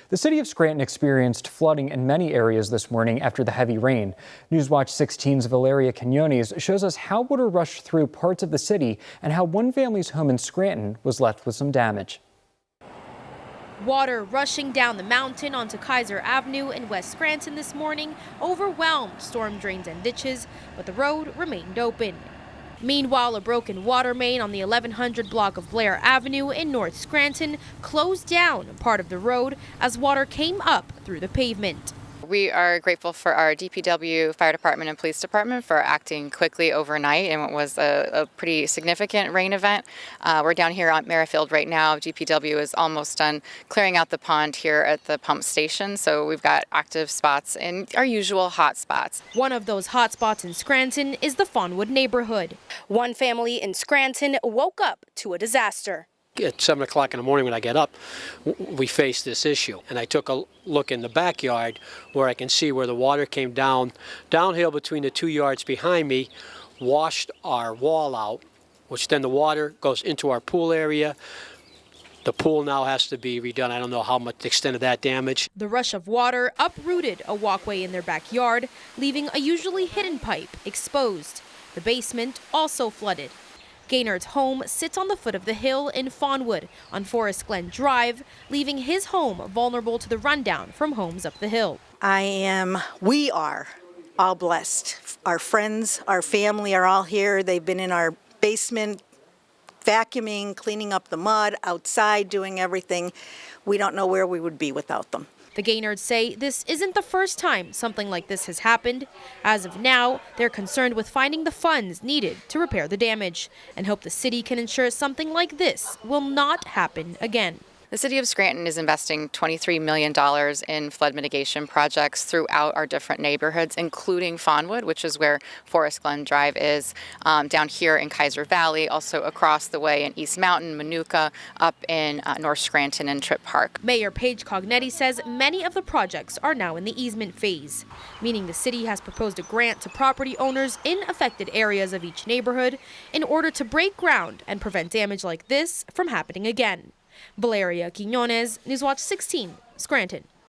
The city of Scranton experienced flooding in many areas this morning after the heavy rain. Newswatch 16's Valeria Quinones shows us how water rushed through parts of the city and how one family's home in Scranton was left with some damage. Water rushing down the mountain onto Kaiser Avenue in West Scranton this morning overwhelmed storm drains and ditches, but the road remained open. Meanwhile, a broken water main on the 1100 block of Blair Avenue in North Scranton closed down part of the road as water came up through the pavement. We are grateful for our DPW, Fire Department, and Police Department for acting quickly overnight in what was a pretty significant rain event. We're down here on Merrifield right now. DPW is almost done clearing out the pond here at the pump station, so we've got active spots in our usual hot spots. One of those hot spots in Scranton is the Fawnwood neighborhood. One family in Scranton woke up to a disaster. At 7 o'clock in the morning when I get up, we faced this issue. And I took a look in the backyard where I can see where the water came downhill between the 2 yards behind me, washed our wall out, which then the water goes into our pool area. The pool now has to be redone. I don't know how much the extent of that damage. The rush of water uprooted a walkway in their backyard, leaving a usually hidden pipe exposed. The basement also flooded. Gaynard's home sits on the foot of the hill in Fawnwood on Forest Glen Drive, leaving his home vulnerable to the rundown from homes up the hill. We are all blessed. Our friends, our family are all here. They've been in our basement, vacuuming, cleaning up the mud, outside, doing everything. We don't know where we would be without them. The Gaynards say this isn't the first time something like this has happened. As of now, they're concerned with finding the funds needed to repair the damage and hope the city can ensure something like this will not happen again. The city of Scranton is investing $23 million in flood mitigation projects throughout our different neighborhoods, including Fawnwood, which is where Forest Glen Drive is, down here in Kaiser Valley, also across the way in East Mountain, Manuka, up in North Scranton and Tripp Park. Mayor Paige Cognetti says many of the projects are now in the easement phase, meaning the city has proposed a grant to property owners in affected areas of each neighborhood in order to break ground and prevent damage like this from happening again. Valeria Quinones, Newswatch 16, Scranton.